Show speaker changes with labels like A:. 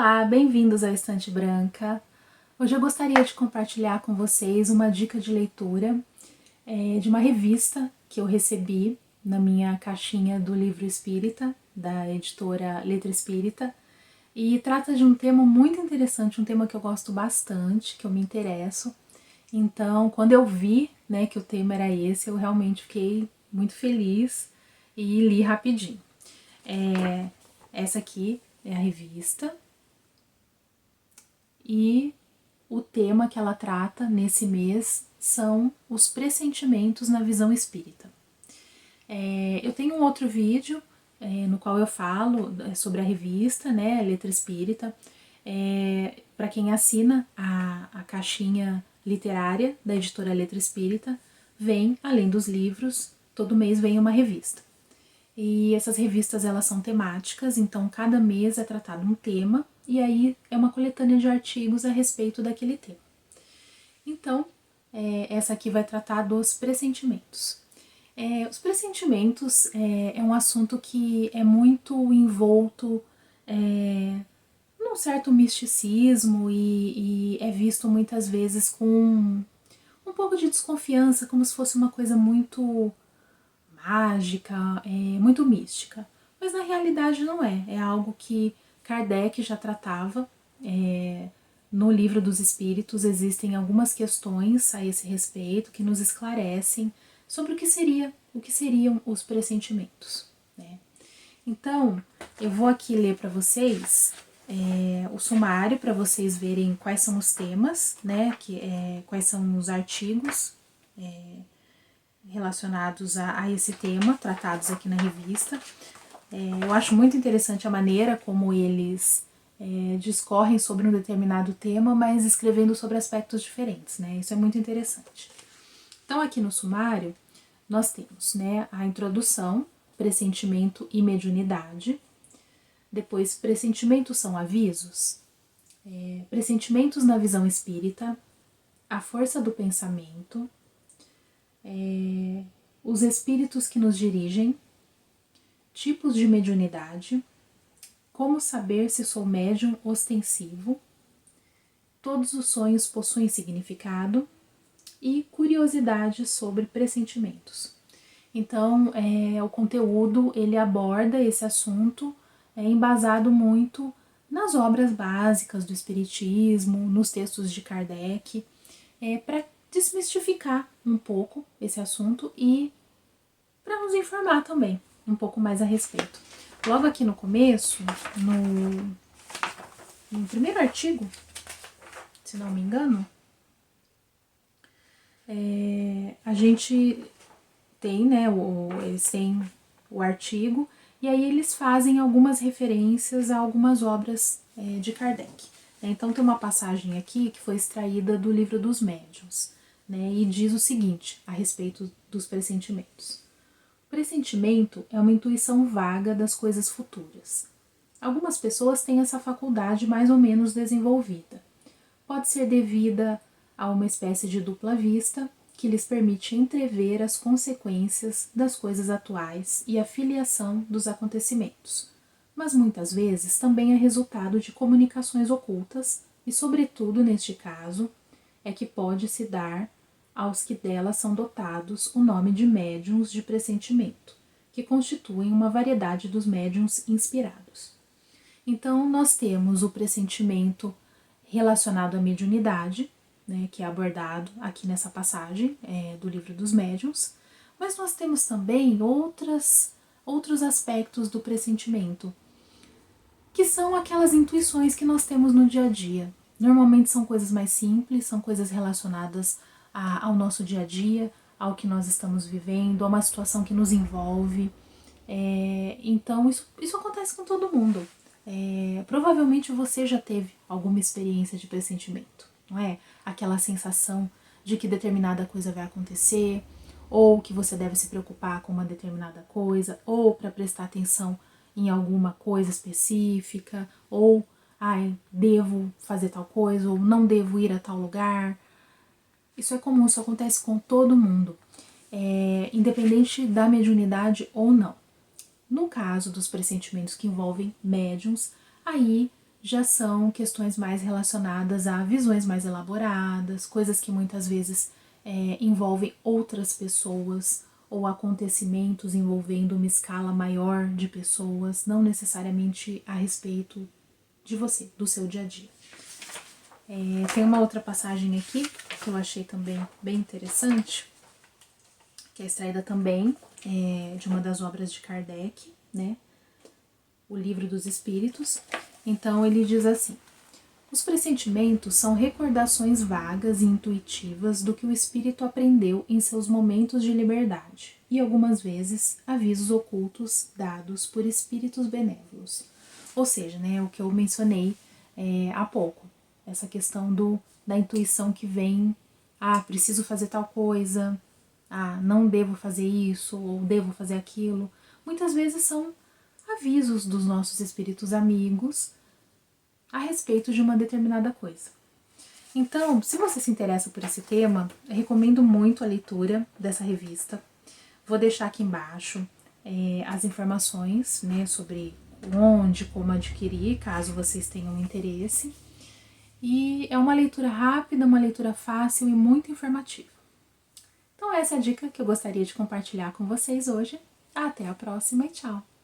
A: Olá, bem-vindos à Estante Branca. Hoje eu gostaria de compartilhar com vocês uma dica de leitura de uma revista que eu recebi na minha caixinha do Livro Espírita, da editora Letra Espírita, e trata de um tema muito interessante, um tema que eu gosto bastante, que eu me interesso. Então, quando eu vi, que o tema era esse, eu realmente fiquei muito feliz e li rapidinho. Essa aqui é a revista e o tema que ela trata nesse mês são os pressentimentos na visão espírita. Eu tenho um outro vídeo no qual eu falo sobre a revista, Letra Espírita. Para quem assina a caixinha literária da editora Letra Espírita, vem, além dos livros, todo mês vem uma revista. E essas revistas elas são temáticas, então cada mês é tratado um tema, e aí é uma coletânea de artigos a respeito daquele tema. Então, essa aqui vai tratar dos pressentimentos. Os pressentimentos é um assunto que é muito envolto num certo misticismo e é visto muitas vezes com um pouco de desconfiança, como se fosse uma coisa muito mágica, muito mística. Mas na realidade não é. É algo que Kardec já tratava. No Livro dos Espíritos existem algumas questões a esse respeito que nos esclarecem sobre o que seriam os pressentimentos. Então, eu vou aqui ler para vocês o sumário para vocês verem quais são os temas, quais são os artigos relacionados a esse tema, tratados aqui na revista. Eu acho muito interessante a maneira como eles discorrem sobre um determinado tema, mas escrevendo sobre aspectos diferentes, Isso é muito interessante. Então, aqui no sumário, nós temos a introdução, pressentimento e mediunidade. Depois, pressentimentos são avisos. Pressentimentos na visão espírita, a força do pensamento, os espíritos que nos dirigem, tipos de mediunidade, como saber se sou médium ostensivo, todos os sonhos possuem significado e curiosidades sobre pressentimentos. Então, o conteúdo ele aborda esse assunto embasado muito nas obras básicas do Espiritismo, nos textos de Kardec, para desmistificar um pouco esse assunto e para nos informar também um pouco mais a respeito. Logo aqui no começo, no primeiro artigo, se não me engano, a gente tem, eles têm o artigo e aí eles fazem algumas referências a algumas obras de Kardec. Então tem uma passagem aqui que foi extraída do Livro dos Médiuns, e diz o seguinte a respeito dos pressentimentos. O pressentimento é uma intuição vaga das coisas futuras. Algumas pessoas têm essa faculdade mais ou menos desenvolvida. Pode ser devida a uma espécie de dupla vista que lhes permite entrever as consequências das coisas atuais e a filiação dos acontecimentos, mas muitas vezes também é resultado de comunicações ocultas e, sobretudo neste caso, é que pode se dar aos que delas são dotados o nome de médiuns de pressentimento, que constituem uma variedade dos médiuns inspirados. Então, nós temos o pressentimento relacionado à mediunidade, que é abordado aqui nessa passagem do Livro dos Médiuns, mas nós temos também outros aspectos do pressentimento, que são aquelas intuições que nós temos no dia a dia. Normalmente são coisas mais simples, são coisas relacionadas ao nosso dia a dia, ao que nós estamos vivendo, a uma situação que nos envolve. Então isso acontece com todo mundo. Provavelmente você já teve alguma experiência de pressentimento, não é? Aquela sensação de que determinada coisa vai acontecer, ou que você deve se preocupar com uma determinada coisa, ou para prestar atenção em alguma coisa específica, ou devo fazer tal coisa, ou não devo ir a tal lugar. Isso é comum, isso acontece com todo mundo, independente da mediunidade ou não. No caso dos pressentimentos que envolvem médiuns, aí já são questões mais relacionadas a visões mais elaboradas, coisas que muitas vezes envolvem outras pessoas ou acontecimentos envolvendo uma escala maior de pessoas, não necessariamente a respeito de você, do seu dia a dia. Tem uma outra passagem aqui que eu achei também bem interessante, que é extraída também de uma das obras de Kardec, né? O Livro dos Espíritos. Então ele diz assim: os pressentimentos são recordações vagas e intuitivas do que o espírito aprendeu em seus momentos de liberdade, e algumas vezes avisos ocultos dados por espíritos benévolos. Ou seja, né, o que eu mencionei há pouco, essa questão da intuição que vem, preciso fazer tal coisa, não devo fazer isso, ou devo fazer aquilo. Muitas vezes são avisos dos nossos espíritos amigos a respeito de uma determinada coisa. Então, se você se interessa por esse tema, eu recomendo muito a leitura dessa revista. Vou deixar aqui embaixo as informações, né, sobre onde, como adquirir, caso vocês tenham interesse. E é uma leitura rápida, uma leitura fácil e muito informativa. Então essa é a dica que eu gostaria de compartilhar com vocês hoje. Até a próxima e tchau!